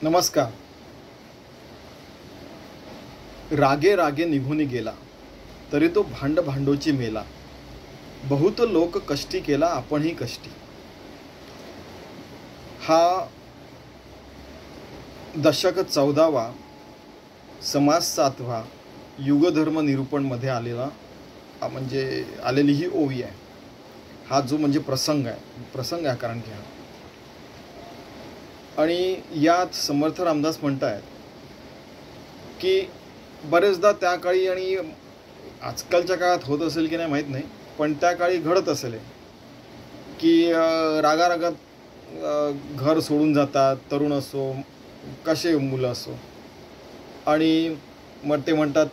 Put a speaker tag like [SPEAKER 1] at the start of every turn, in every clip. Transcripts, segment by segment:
[SPEAKER 1] नमस्कार. रागे रागे निघून गेला, तरी तो भांड भांडोची मेला. बहुत लोक कष्टी केला, आपणही कष्टी. हा दशक 14वा, समाज 7वा, युगधर्म निरूपण मध्ये म्हणजे आलेली ही ओवी आहे. हा जो म्हणजे प्रसंग आहे कारण की हा. आणि यात समर्थ रामदास म्हणतायत की बरेचदा त्या काळी आणि आजकालच्या काळात होत असेल की नाही माहीत नाही, पण त्या काळी घडत असेल की रागारागात घर सोडून जातात, तरुण असो कसे मुलं असो, आणि मग ते म्हणतात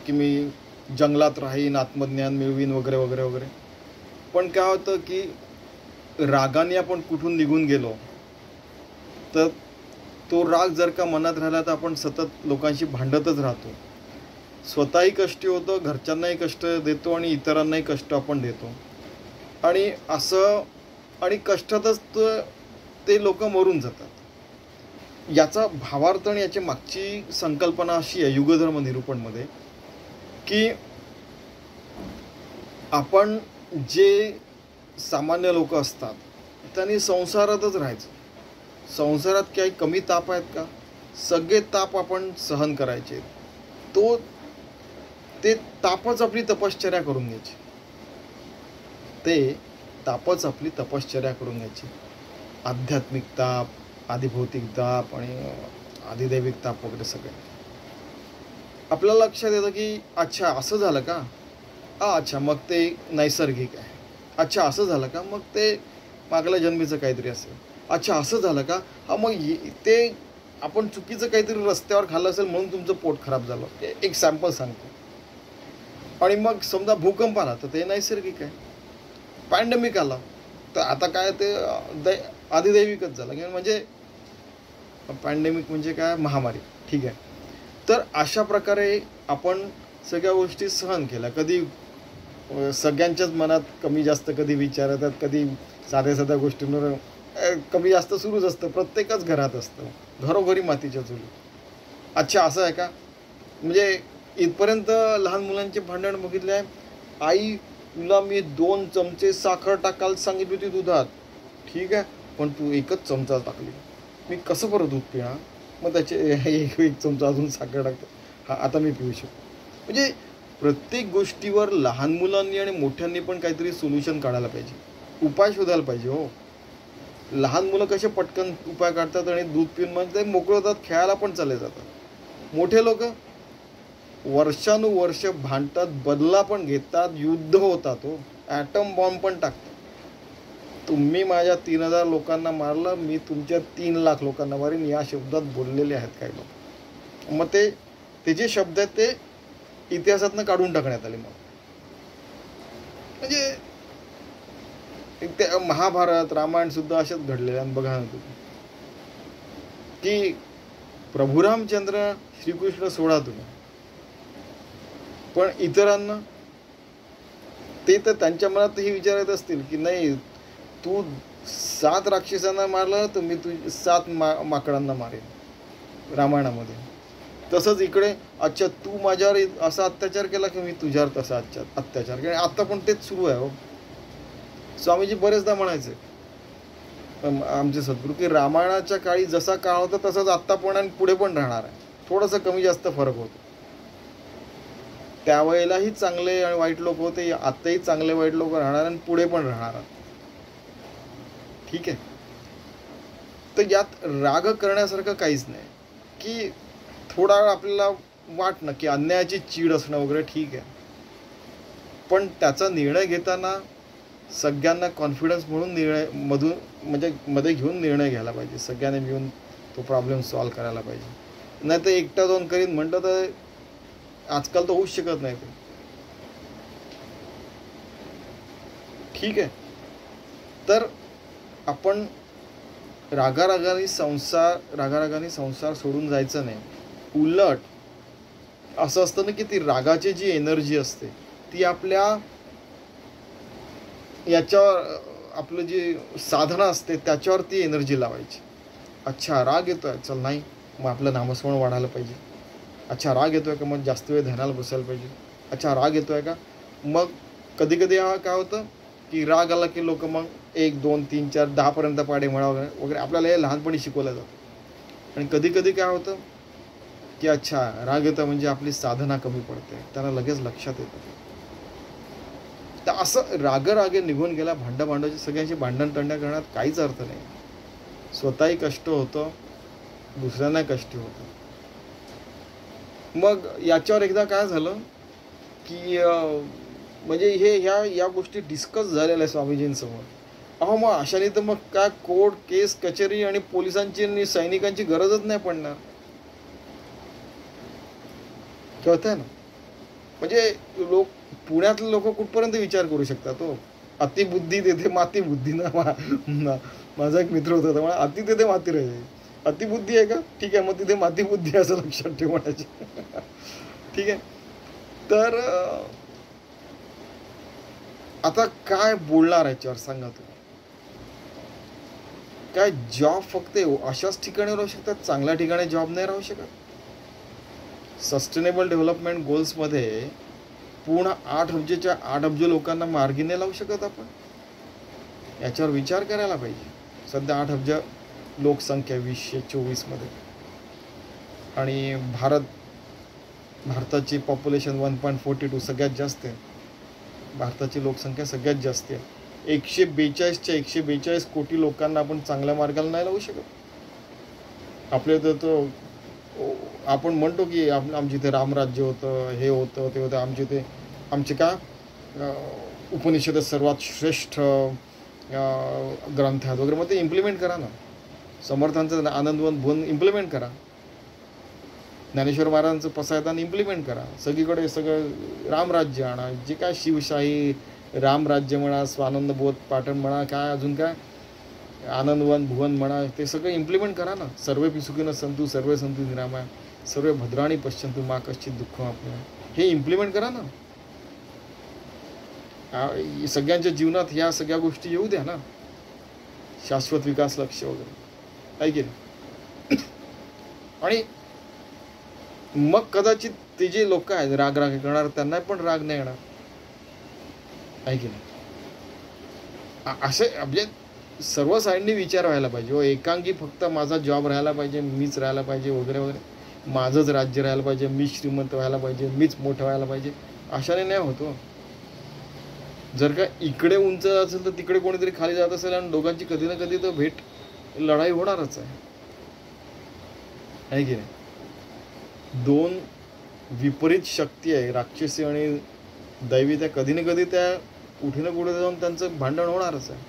[SPEAKER 1] की मी जंगलात राहीन, आत्मज्ञान मिळवीन वगैरे वगैरे वगैरे. पण काय होतं की रागाने आपण कुठून निघून गेलो तर तो राग जर का मनात राहिला तर आपण सतत लोकांशी भांडतच राहतो. स्वतःही कष्टी होतो, घरच्यांनाही कष्ट देतो आणि इतरांनाही कष्ट आपण देतो. आणि कष्टातच ते लोक मरून जातात. याचा भावार्थ आणि याची मागची संकल्पना अशी आहे युगधर्म निरूपणमध्ये की आपण जे सामान्य लोक असतात त्यांनी संसारातच राहायचं. संसारात काही कमी ताप आहेत का? सगळे ताप आपण सहन करायचे. ते तापच आपली तपश्चर्या करून घ्यायची. आध्यात्मिक ताप, आधिभौतिक ताप आणि आधिदैविक ताप वगैरे सगळे. आपल्याला लक्षात येतं की अच्छा असं झालं का, अच्छा मग ते नैसर्गिक आहे. अच्छा असं झालं का, मग ते मागल्या जन्मीचं काहीतरी असेल. अच्छा असं झालं का, हा मग ते आपण चुकीचं काहीतरी रस्त्यावर खाल्लं असेल म्हणून तुमचं पोट खराब झालं. एक सॅम्पल सांगतो. आणि मग समजा भूकंप आला तर ते नैसर्गिक आहे. पॅन्डेमिक आला तर आता काय ते आधिदैविकच झालं. म्हणजे पॅन्डेमिक म्हणजे काय, महामारी. ठीक आहे. तर अशा प्रकारे आपण सगळ्या गोष्टी सहन केल्या. कधी सगळ्यांच्याच मनात कमी जास्त कधी विचार येतात, कधी साध्या गोष्टींवर कमी जास्त सुरूच असतं. प्रत्येकच घरात असतं, घरोघरी मातीच्या चुली. अच्छा असं आहे का, म्हणजे इथपर्यंत लहान मुलांचे भांडण बघितले आहे. आई तुला मी 2 चमचे साखर टाकायला सांगितली होती दुधात, ठीक आहे, पण तू 1च चमचा टाकली, मी कसं बरं दूध पिणार. मग त्याचे एक चमचा अजून साखर टाकतो, हा आता मी पिऊ शकतो. म्हणजे प्रत्येक गोष्टीवर लहान मुलांनी आणि मोठ्यांनी पण काहीतरी सोल्युशन काढायला पाहिजे, उपाय शोधायला पाहिजे. हो, लहान मुलं कसे पटकन उपाय काढतात आणि दूध पिऊन मग ते मोकळे होतात, खेळायला पण चालले जातात. मोठे लोक वर्षानुवर्ष भांडतात, बदला पण घेतात, युद्ध होतात, हो, ॲटम बॉम्ब पण टाकतात. तुम्ही माझ्या 3000 लोकांना मारलं, मी तुमच्या 3 लाख लोकांना मारीन, या शब्दात बोललेले आहेत काही लोक. मग ते जे शब्द आहेत ते इतिहासातनं काढून टाकण्यात आले. मग म्हणजे ते महाभारत रामायण सुद्धा असेच घडलेले. आणि बघा ना तुम्ही की प्रभू रामचंद्र श्रीकृष्ण सोडा तुम्ही, पण इतरांना ते तर त्यांच्या मनात हे विचार येत असतील की नाही, तू 7 राक्षसांना मारलं तर मी 7 माकडांना मारेन रामायणामध्ये. तसंच इकडे अच्छा तू माझ्यावर असा अत्याचार केला की मी तुझ्यावर तसा अत्याचार केला. आता पण तेच सुरू आहे. हो, स्वामीजी बरेचदा म्हणायचे आमचे सद्गुरू की रामायणाच्या काळी जसा काळ होता तसंच आत्ता पण आणि पुढे पण राहणार आहे. थोडंसं कमी जास्त फरक होतो. त्यावेळेलाही चांगले आणि वाईट लोक होते, आत्ताही चांगले वाईट लोक राहणार आणि पुढे पण राहणार. ठीक आहे. तर यात राग करण्यासारखं काहीच नाही. की थोडा वेळ आपल्याला वाटणं की अन्यायाची चीड असणं वगैरे ठीक आहे, पण त्याचा निर्णय घेताना सगळ्यांना कॉन्फिडन्स म्हणून मध्ये घेऊन निर्णय घ्यायला पाहिजे. सगळ्यांनी मिळून तो प्रॉब्लेम सॉल्व्ह करायला पाहिजे. नाही तर एकटा जाऊन करीन म्हटलं तर आजकाल तर होऊच शकत नाही ते. ठीक आहे. तर आपण रागारागाने संसार सोडून जायचं नाही. उलट असं असतं ना की ती रागाची जी एनर्जी असते ती आपल्या याच्यावर, आपलं जे साधना असते त्याच्यावर ती एनर्जी लावायची. अच्छा राग येतोय, चल नाही, मग आपलं नामस्मरण वाढायला पाहिजे. अच्छा राग येतोय का, मग जास्त वेळ ध्यानाला बसायला पाहिजे. अच्छा राग येतोय का, मग कधी कधी काय होतं की राग आला की लोक मग 1 2 3 4 10 पाढे म्हणा वगैरे वगैरे आपल्याला हे लहानपणी शिकवलं जातं. आणि कधी कधी काय होतं की अच्छा राग येतो म्हणजे आपली साधना कमी पडते, त्यांना लगेच लक्षात येतं. तर असं रागे निघून गेला, भांडायची सगळ्यांची भांडण टंड्या करण्यात काहीच अर्थ नाही. स्वतःही कष्ट होतं, दुसऱ्यांना कष्ट होतं. मग याच्यावर एकदा काय झालं की म्हणजे या गोष्टी डिस्कस झालेल्या आहे स्वामीजींसमोर. अहो मग अशाने तर मग काय कोर्ट केस कचेरी आणि पोलिसांची आणि सैनिकांची गरजच नाही पडणार. कळतंय ना, म्हणजे पुण्यातले लोक कुठपर्यंत विचार करू शकतात. तो अतिबुद्धी तेथे माती बुद्धी ना. माझा एक मित्र होता, मला अति तेथे माती राहील. अतिबुद्धी आहे का, ठीक आहे, मग तिथे माती बुद्धी असं लक्षात ठेवण्याचे. ठीक आहे. तर आता काय बोलणार याच्यावर सांगा तुम्ही. काय जॉब फक्त अशाच ठिकाणी राहू शकतात, चांगल्या ठिकाणी जॉब नाही राहू शकत. सस्टेनेबल डेव्हलपमेंट गोल्समध्ये पूर्ण 8 अब्ज लोकांना मार्गी नाही लावू शकत आपण. याच्यावर विचार करायला पाहिजे. सध्या 8 अब्ज लोकसंख्या 2024 मध्ये, आणि भारताची पॉप्युलेशन 1.42 सगळ्यात जास्त आहे. भारताची लोकसंख्या सगळ्यात जास्त आहे. 142 कोटी लोकांना आपण चांगल्या मार्गाला नाही लावू शकत. आपल्या तर आपण म्हणतो की आमच्या इथे रामराज्य होतं, हे होतं ते होतं, आमचे का उपनिषद सर्वात श्रेष्ठ ग्रंथ आहेत वगैरे. मग ते इम्प्लिमेंट करा ना. समर्थांचं आनंदवन भुवन इम्प्लिमेंट करा. ज्ञानेश्वर महाराजांचं पसायदान इम्प्लिमेंट करा. सगळीकडे सगळं रामराज्य आणा. जे काय शिवशाही रामराज्य म्हणा, स्वानंद बोध पाटण म्हणा, काय अजून काय आनंदवन भुवन म्हणा, ते सगळं इम्प्लिमेंट करा ना. सर्वे सुखिनः सन्तु सर्वे सन्तु निरामया सर्वे भद्राणी पश्यन्तु मा कश्चित् दुःखम् आपणाय, हे इम्प्लिमेंट करा ना. सगळ्यांच्या जीवनात ह्या सगळ्या गोष्टी येऊ द्या ना. शाश्वत विकास लक्ष्य वगैरे, आहे की नाही. आणि मग कदाचित ते जे लोक आहेत राग करणार, त्यांना पण राग नाही येणार, आहे की नाही. असे म्हणजे सर्व साईडनी विचार व्हायला पाहिजे. एकांगी फक्त माझा जॉब राहायला पाहिजे, मीच राहायला पाहिजे वगैरे वगैरे, माझंच राज्य राहायला पाहिजे, मीच श्रीमंत व्हायला पाहिजे, मीच मोठं व्हायला पाहिजे, अशाने नाही होतो. जर का इकडे उंच असेल तर तिकडे कोणीतरी खाली जात असेल, आणि दोघांची कधी ना कधी तर लढाई होणारच आहे की नाही. 2 विपरीत शक्ती आहे, राक्षसी आणि दैवी, त्या कधी ना कधी त्या कुठे ना कुठे जाऊन त्यांचं भांडण होणारच आहे.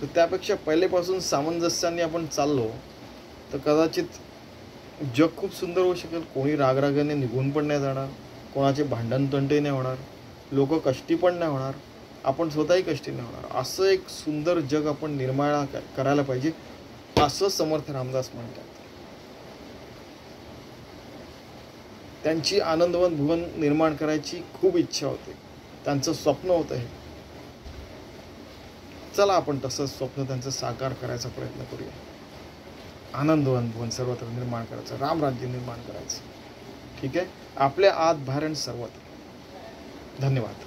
[SPEAKER 1] तर त्यापेक्षा पहिलेपासून सामंजस्याने आपण चाललो तर कदाचित जग खूप सुंदर होऊ शकेल. कोणी रागरागाने निघून पण नाही जाणार, कोणाचे भांडण तंटे नाही होणार, लोक कष्टी पण नाही होणार, आपण स्वतःही कष्टी नाही होणार. असं एक सुंदर जग आपण निर्माण करायला पाहिजे, असं समर्थ रामदास म्हणतात. त्यांची आनंदवन भुवन निर्माण करायची खूप इच्छा होती, त्यांचं स्वप्न होतं हे. चला आपण तसंच स्वप्न त्यांचं साकार करायचा प्रयत्न करूया. आनंदवन भुवन सर्वत्र निर्माण करायचं, रामराज्य निर्माण करायचं. ठीक आहे. आपल्या आत बाहेर सर्वत्र. धन्यवाद.